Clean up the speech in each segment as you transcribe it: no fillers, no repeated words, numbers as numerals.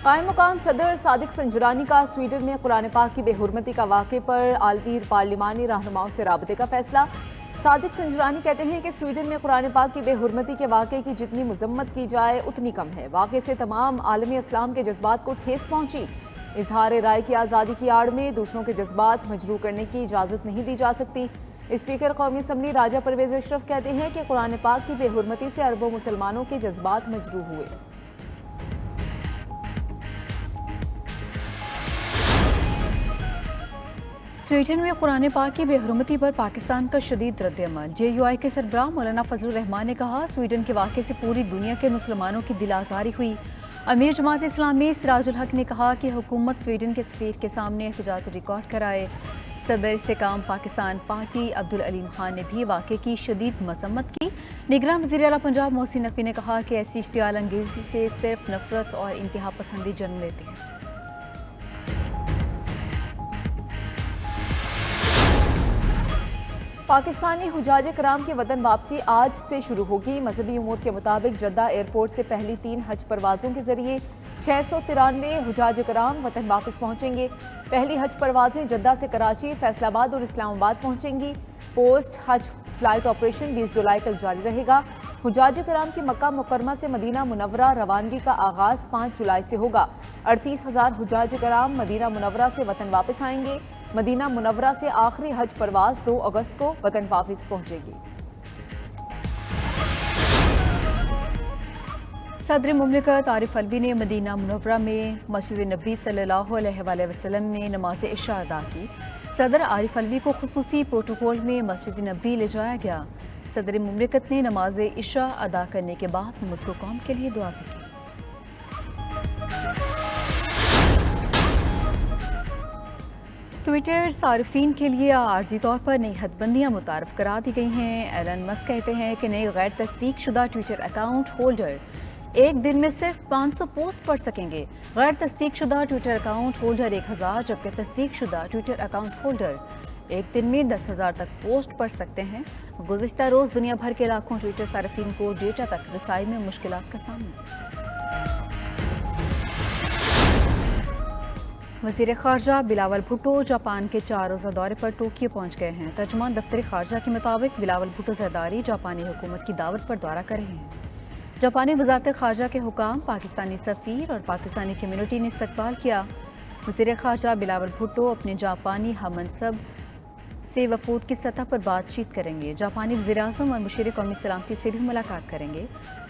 قائم مقام صدر صادق سنجرانی کا سویڈن میں قرآن پاک کی بے حرمتی کا واقعے پر عالمی پارلیمانی رہنماؤں سے رابطے کا فیصلہ۔ صادق سنجرانی کہتے ہیں کہ سویڈن میں قرآن پاک کی بے حرمتی کے واقعے کی جتنی مذمت کی جائے اتنی کم ہے۔ واقعے سے تمام عالمی اسلام کے جذبات کو ٹھیس پہنچی۔ اظہار رائے کی آزادی کی آڑ میں دوسروں کے جذبات مجروح کرنے کی اجازت نہیں دی جا سکتی۔ اسپیکر قومی اسمبلی راجہ پرویز اشرف کہتے ہیں کہ قرآن پاک کی بے حرمتی سے اربوں مسلمانوں کے جذبات مجروح ہوئے۔ سویڈن میں قرآن پاک کی بے حرمتی پر پاکستان کا شدید رد عمل۔ جے یو آئی کے سربراہ مولانا فضل الرحمان نے کہا، سویڈن کے واقعے سے پوری دنیا کے مسلمانوں کی دل آزاری ہوئی۔ امیر جماعت اسلامی سراج الحق نے کہا کہ حکومت سویڈن کے سفیر کے سامنے احتجاج ریکارڈ کرائے۔ صدر استحکام پاکستان پارٹی عبدالعلیم خان نے بھی واقعے کی شدید مذمت کی۔ نگراں وزیر اعلیٰ پنجاب محسن نقوی نے کہا کہ ایسی اشتعال انگیزی سے صرف نفرت اور انتہا پسندی جنم لیتے ہیں۔ پاکستانی حجاج کرام کی وطن واپسی آج سے شروع ہوگی۔ مذہبی امور کے مطابق جدہ ایئرپورٹ سے پہلی 3 حج پروازوں کے ذریعے 693 حجاج کرام وطن واپس پہنچیں گے۔ پہلی حج پروازیں جدہ سے کراچی، فیصل آباد اور اسلام آباد پہنچیں گی۔ پوسٹ حج فلائٹ آپریشن 20 جولائی تک جاری رہے گا۔ حجاج کرام کی مکہ مکرمہ سے مدینہ منورہ روانگی کا آغاز 5 جولائی سے ہوگا۔ 38,000 حجاج کرام مدینہ منورہ سے وطن واپس آئیں گے۔ مدینہ منورہ سے آخری حج پرواز 2 اگست کو وطن واپس پہنچے گی۔ صدر مملکت عارف علوی نے مدینہ منورہ میں مسجد نبی صلی اللہ علیہ وآلہ وسلم میں نماز عشاء ادا کی۔ صدر عارف علوی کو خصوصی پروٹوکول میں مسجد نبی لے جایا گیا۔ صدر مملکت نے نماز عشاء ادا کرنے کے بعد ملک و قوم کے لیے دعا بھی کی۔ ٹویٹر صارفین کے لیے عارضی طور پر نئی حد بندیاں متعارف کرا دی گئی ہیں۔ ایلن مسک کہتے ہیں کہ نئے غیر تصدیق شدہ ٹویٹر اکاؤنٹ ہولڈر ایک دن میں صرف 500 پوسٹ پڑھ سکیں گے۔ غیر تصدیق شدہ ٹویٹر اکاؤنٹ ہولڈر 1000 جبکہ تصدیق شدہ ٹویٹر اکاؤنٹ ہولڈر ایک دن میں 10,000 تک پوسٹ پڑھ سکتے ہیں۔ گزشتہ روز دنیا بھر کے لاکھوں ٹویٹر صارفین کو ڈیٹا تک رسائی میں مشکلات کا سامنا۔ وزیر خارجہ بلاول بھٹو جاپان کے 4 روزہ دورے پر ٹوکیو پہنچ گئے ہیں۔ ترجمان دفتر خارجہ کے مطابق بلاول بھٹو زرداری جاپانی حکومت کی دعوت پر دورہ کر رہے ہیں۔ جاپانی وزارت خارجہ کے حکام، پاکستانی سفیر اور پاکستانی کمیونٹی نے استقبال کیا۔ وزیر خارجہ بلاول بھٹو اپنے جاپانی ہم منصب سے وفود کی سطح پر بات چیت کریں گے۔ جاپانی وزیر اعظم اور مشیر قومی سلامتی سے بھی ملاقات کریں گے۔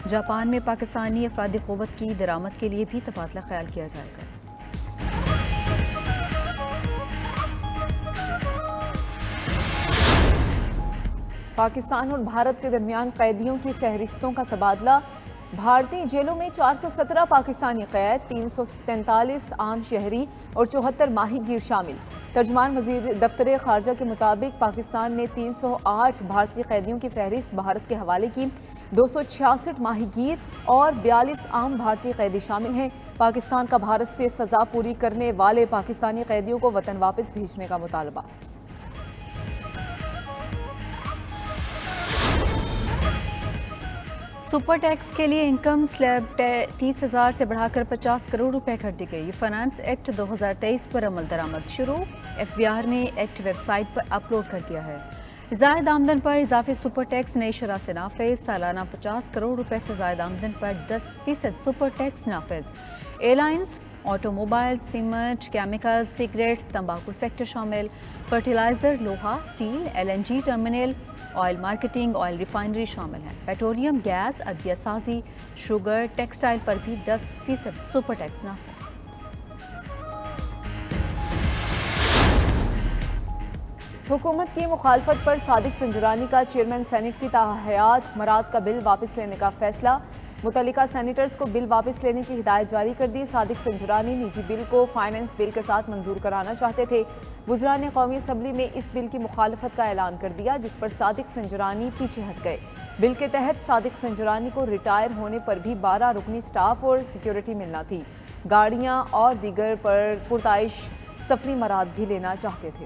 جاپان میں پاکستانی افرادی قوت کی درآمد کے لیے بھی تبادلہ خیال کیا جائے گا۔ پاکستان اور بھارت کے درمیان قیدیوں کی فہرستوں کا تبادلہ۔ بھارتی جیلوں میں 417 پاکستانی قید، 343 عام شہری اور 74 ماہی گیر شامل۔ ترجمان وزیر دفتر خارجہ کے مطابق پاکستان نے 308 بھارتی قیدیوں کی فہرست بھارت کے حوالے کی۔ 266 ماہی گیر اور 42 عام بھارتی قیدی شامل ہیں۔ پاکستان کا بھارت سے سزا پوری کرنے والے پاکستانی قیدیوں کو وطن واپس بھیجنے کا مطالبہ۔ سپر ٹیکس کے لیے انکم سلیب 30,000 سے بڑھا کر 50 کروڑ روپے کر دی گئی۔ فائنانس ایکٹ 2023 پر عمل درآمد شروع۔ ایف بی آر نے ایکٹ ویب سائٹ پر اپلوڈ کر دیا ہے۔ زائد آمدن پر اضافی سپر ٹیکس نئی شرح سے نافذ۔ سالانہ 50 کروڑ روپے سے زائد آمدن پر 10% سپر ٹیکس نافذ۔ Airlines, automobile, cement, chemical, cigarette, تمباکو سیکٹر شامل۔ فرٹیلائزر، لوہا، steel, L N G terminal, oil marketing, oil refinery شامل ہیں۔ پیٹرولیم، گیس، ادویہ سازی، شوگر، ٹیکسٹائل پر بھی 10% سپر ٹیکس نافذ۔ حکومت کی مخالفت پر صادق سنجرانی کا چیئرمین سینٹ کی تاحیات مراد کا بل واپس لینے کا فیصلہ۔ متعلقہ سینیٹرز کو بل واپس لینے کی ہدایت جاری کر دی۔ صادق سنجرانی نجی بل کو فائنانس بل کے ساتھ منظور کرانا چاہتے تھے۔ وزراء نے قومی اسمبلی میں اس بل کی مخالفت کا اعلان کر دیا، جس پر صادق سنجرانی پیچھے ہٹ گئے۔ بل کے تحت صادق سنجرانی کو ریٹائر ہونے پر بھی 12 رکنی سٹاف اور سیکیورٹی ملنا تھی۔ گاڑیاں اور دیگر پرتعیش سفری مراد بھی لینا چاہتے تھے۔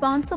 500